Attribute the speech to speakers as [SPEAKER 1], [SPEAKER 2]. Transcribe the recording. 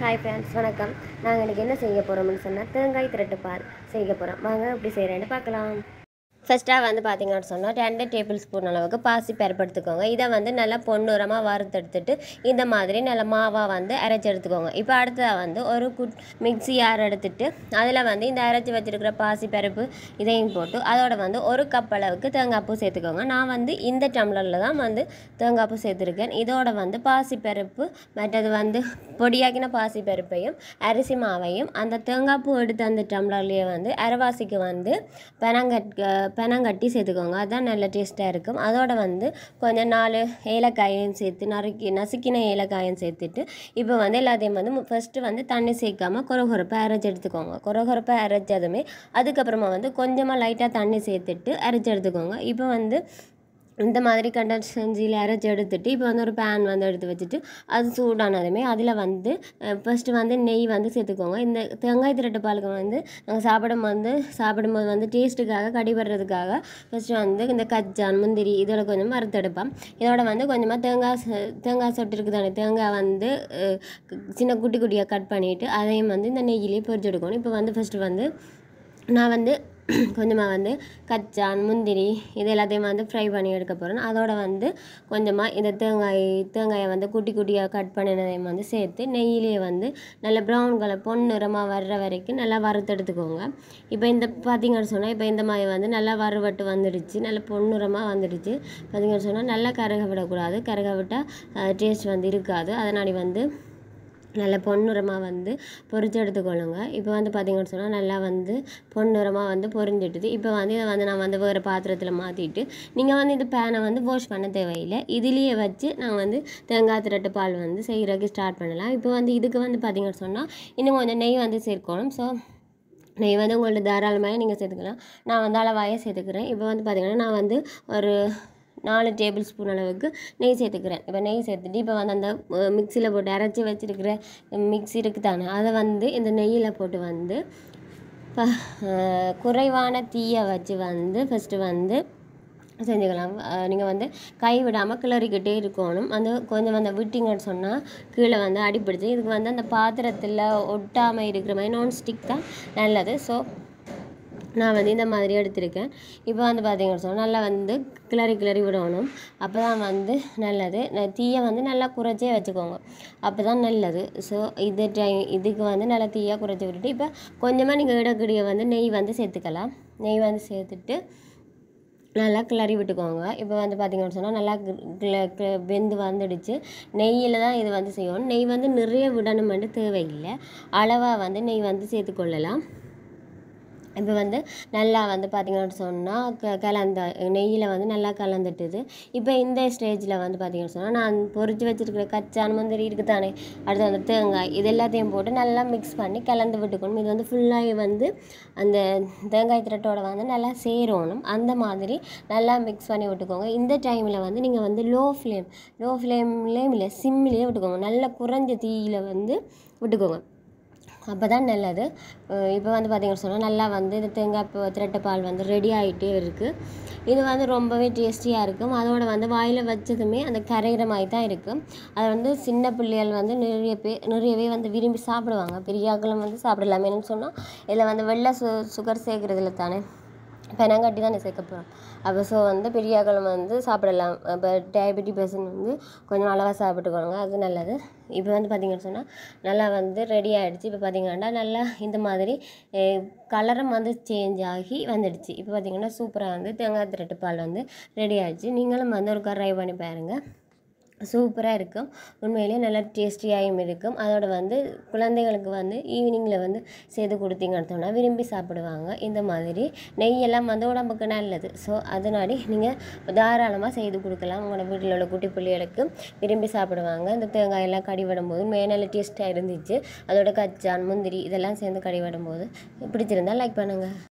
[SPEAKER 1] Hi friends, வணக்கம். நாங்கள் இன்றைக்கி என்ன செய்ய போகிறோம்னு சொன்னால் தேங்காய் திரட்டு பால் செய்ய போகிறோம். வாங்க எப்படி செய்கிறேன்னு பார்க்கலாம். ஃபஸ்ட்டாக வந்து பார்த்திங்கன்னு சொன்னால் 2 டேபிள் ஸ்பூன் அளவுக்கு பாசி பருப்பு எடுத்துக்கோங்க. இதை வந்து நல்லா பொன்னிறமாக வறுத்தெடுத்துட்டு இந்த மாதிரி நல்ல மாவாக வந்து அரைச்சி எடுத்துக்கோங்க. இப்போ அடுத்ததாக வந்து ஒரு மிக்ஸி ஜார் எடுத்துட்டு அதில் வந்து இந்த அரைச்சி வச்சுருக்கிற பாசி பருப்பு இதையும் போட்டு அதோட வந்து ஒரு கப் அளவுக்கு தேங்காய் பூ சேர்த்துக்கோங்க. நான் வந்து இந்த டம்ளரில் தான் வந்து தேங்காய் பூ சேர்த்துருக்கேன். இதோட வந்து பாசி பருப்பு மற்றது வந்து பொடியாக்கின பாசி பருப்பையும் அரிசி மாவையும் அந்த தேங்காய் பூ எடுத்து அந்த டம்ளர்லேயே வந்து அரைவாசிக்கு வந்து பெனங்கட்டி சேர்த்துக்கோங்க. அதுதான் நல்ல டேஸ்ட்டாக இருக்கும். அதோட வந்து கொஞ்சம் 4 ஏலக்காயும் சேர்த்து நசுக்கின ஏலக்காயும் சேர்த்துட்டு இப்போ வந்து எல்லாத்தையும் வந்து ஃபஸ்ட்டு வந்து தண்ணி சேர்க்காமல் கொரகொரப்பாக அரைச்சி எடுத்துக்கோங்க. கொரகொரப்பாக அரைச்சதுமே அதுக்கப்புறமா வந்து கொஞ்சமாக லைட்டாக தண்ணி சேர்த்துட்டு அரைச்சி எடுத்துக்கோங்க. இப்போ வந்து இந்த மாதிரி கண்டன்சென்சியில் அரைச்சி எடுத்துட்டு இப்போ வந்து ஒரு பேன் வந்து எடுத்து வச்சுட்டு அது சூடானதுமே அதில் வந்து ஃபஸ்ட்டு வந்து நெய் வந்து சேர்த்துக்கோங்க. இந்த தேங்காய் திரட்டு பாலுக்கு வந்து நாங்கள் சாப்பிடும்போது வந்து டேஸ்ட்டுக்காக கடிபடுறதுக்காக ஃபஸ்ட்டு வந்து இந்த கச்சான் முந்திரி இதோட கொஞ்சம் வறுத்தெடுப்போம். இதோட வந்து கொஞ்சமாக தேங்காய் சொட்டு இருக்குது தானே, தேங்காய் வந்து சின்ன குட்டி குட்டியாக கட் பண்ணிவிட்டு அதையும் வந்து இந்த நெய்யிலே பொரிச்சு எடுக்கணும். இப்போ வந்து ஃபஸ்ட்டு வந்து நான் வந்து கொஞ்சமாக வந்து கச்சான் முந்திரி இது எல்லாத்தையும் வந்து ஃப்ரை பண்ணி எடுக்க போகிறேன். அதோட வந்து கொஞ்சமாக இந்த தேங்காயை வந்து குட்டி குட்டியாக கட் பண்ணினதையும் வந்து சேர்த்து நெய்யிலேயே வந்து நல்ல ப்ரௌன் கலர் பொன்னிறமாக வர்ற வரைக்கும் நல்லா வறுத்தெடுத்துக்கோங்க. இப்போ இந்த பார்த்திங்கன்னு சொன்னால் இப்போ இந்த மாதிரி வந்து நல்லா வறுவட்டு வந்துடுச்சு, நல்ல பொன்னிறமாக வந்துடுச்சு. பார்த்திங்கன்னு சொன்னால் நல்லா கருக விடக்கூடாது, கருக விட்டால் டேஸ்ட் வந்து இருக்காது. அதனாடி வந்து நல்ல பொன்னிறமாக வந்து பொரிச்சு எடுத்துக்கொள்ளுங்க. இப்போ வந்து பார்த்திங்கன்னு சொன்னால் நல்லா வந்து பொன்னிறமாக வந்து பொரிஞ்சிட்டுது. இப்போ வந்து இதை வந்து நான் வந்து வேறு பாத்திரத்தில் மாற்றிட்டு நீங்கள் வந்து இந்த பேனை வந்து வாஷ் பண்ண தேவையில்லை, இதுலேயே வச்சு நான் வந்து தேங்காய் திரட்டு பால் வந்து செய்கிறதுக்கு ஸ்டார்ட் பண்ணலாம். இப்போ வந்து இதுக்கு வந்து பார்த்திங்கன்னு சொன்னால் இன்னும் கொஞ்சம் நெய் வந்து சேர்க்கணும். ஸோ நெய் வந்து உங்கள்ட்ட தாராளமாக நீங்கள் சேர்த்துக்கலாம். நான் வந்து அளவாயே சேர்த்துக்கிறேன். இப்போ வந்து பார்த்திங்கன்னா நான் வந்து ஒரு 4 டேபிள் ஸ்பூன் அளவுக்கு நெய் சேர்த்துக்கிறேன். இப்போ நெய் சேர்த்துட்டு இப்போ வந்து அந்த மிக்சியில் போட்டு அரைச்சி வச்சுருக்கிற மிக்ஸி இருக்குது தானே, அதை வந்து இந்த நெய்யில் போட்டு வந்து குறைவான தீயை வச்சு வந்து ஃபஸ்ட்டு வந்து செஞ்சுக்கலாம். நீங்கள் வந்து கை விடாமல் கிளறிக்கிட்டே இருக்கணும். அந்த கொஞ்சம் வந்து விட்டிங்கன்னு சொன்னால் கீழே வந்து அடிப்பிடிச்சு இதுக்கு வந்து அந்த பாத்திரத்தில் ஒட்டாமல் இருக்கிற மாதிரி நான்ஸ்டிக் தான் நல்லது. ஸோ நான் வந்து இந்த மாதிரி எடுத்திருக்கேன். இப்போ வந்து பார்த்திங்கன்னு சொன்னால் நல்லா வந்து கிளறி விடணும். அப்போ தான் வந்து நல்லது. தீயை வந்து நல்லா குறைச்சே வச்சுக்கோங்க, அப்போ தான் நல்லது. ஸோ இதுக்கு வந்து நல்லா தீயாக குறைச்சி விட்டுட்டு இப்போ கொஞ்சமாக நீங்கள் இடக்கூடிய வந்து நெய் வந்து சேர்த்துக்கலாம். நெய் வந்து சேர்த்துட்டு நல்லா கிளறி விட்டுக்கோங்க. இப்போ வந்து பார்த்திங்கன்னு சொன்னால் நல்லா வெந்து வந்துடுச்சு. நெய்யில் தான் இது வந்து செய்யணும். நெய் வந்து நிறைய விடணுமென்று தேவையில்லை, அளவாக வந்து நெய் வந்து சேர்த்துக்கொள்ளலாம். இப்போ வந்து நல்லா வந்து பார்த்திங்கன்னு சொன்னால் நெய்யில் வந்து நல்லா கலந்துட்டுது. இப்போ இந்த ஸ்டேஜில் வந்து பார்த்திங்கன்னு சொன்னால் நான் பொரிச்சு வச்சுருக்கிற கச்சான் முந்திரி இருக்குது தானே, அடுத்து அந்த தேங்காய் இது எல்லாத்தையும் போட்டு நல்லா மிக்ஸ் பண்ணி கலந்து விட்டுக்கணும். இது வந்து ஃபுல்லாக வந்து அந்த தேங்காய் திரட்டோட வந்து நல்லா சேரணும். அந்த மாதிரி நல்லா மிக்ஸ் பண்ணி விட்டுக்கோங்க. இந்த டைமில் வந்து நீங்கள் வந்து லோ ஃப்ளேம்லேயும் இல்லை சிம்லேயே விட்டுக்கோங்க. நல்லா குறைஞ்ச தீயில் வந்து விட்டுக்கோங்க, அப்போ தான் நல்லது. இப்போ வந்து பார்த்திங்கன்னு சொன்னால் நல்லா வந்து இந்த தேங்காய் திரட்டு பால் வந்து ரெடி ஆகிட்டே இருக்குது. இது வந்து ரொம்பவே டேஸ்டியாக இருக்கும். அதோட வந்து வாயில் வச்சதுமே அந்த கரைகிற மாதிரி தான் இருக்கும். அதை வந்து சின்ன பிள்ளைகள் வந்து நிறையவே வந்து விரும்பி சாப்பிடுவாங்க. பெரியாக்களும் வந்து சாப்பிடலாம். என்னன்னு சொன்னால் இதில் வந்து வெள்ளை சுகர் சேர்க்குறதுல தானே, பெனங்கட்டி தான் சேர்க்க போகிறோம். அப்போ ஸோ வந்து பெரியாக்களும் வந்து சாப்பிடலாம். இப்போ டயபெட்டிக் பர்சன் வந்து கொஞ்சம் அளவாக சாப்பிட்டுக்கோங்க, அது நல்லது. இப்போ வந்து பார்த்திங்கன்னு சொன்னால் நல்லா வந்து ரெடி ஆகிடுச்சு. இப்போ பார்த்திங்கன்னா நல்லா இந்த மாதிரி கலரும் வந்து சேஞ்ச் ஆகி வந்துடுச்சு. இப்போ பார்த்திங்கன்னா சூப்பராக வந்து தேங்காய் திரட்டு பால் வந்து ரெடி ஆகிடுச்சு. நீங்களும் வந்து ஒரு ட்ரை பண்ணி பாருங்கள், சூப்பராக இருக்கும். உண்மையிலே நல்லா டேஸ்டியாகவும் இருக்கும். அதோட வந்து குழந்தைகளுக்கு வந்து ஈவினிங்கில் வந்து செய்து கொடுத்தீங்கன்னு சொன்னால் விரும்பி சாப்பிடுவாங்க. இந்த மாதிரி நெய்யெல்லாம் வந்து உடம்புக்கு நல்லது. ஸோ அதனாடி நீங்கள் தாராளமாக செய்து கொடுக்கலாம். உங்களோட வீட்டில் உள்ள குட்டி பிள்ளைகளுக்கு விரும்பி சாப்பிடுவாங்க. இந்த தேங்காயெல்லாம் கடிவிடும்போது மேலே டேஸ்ட்டாக இருந்துச்சு. அதோட கச்சான் முந்திரி இதெல்லாம் சேர்ந்து கடிவிடும்போது பிடிச்சிருந்தால் லைக் பண்ணுங்கள்.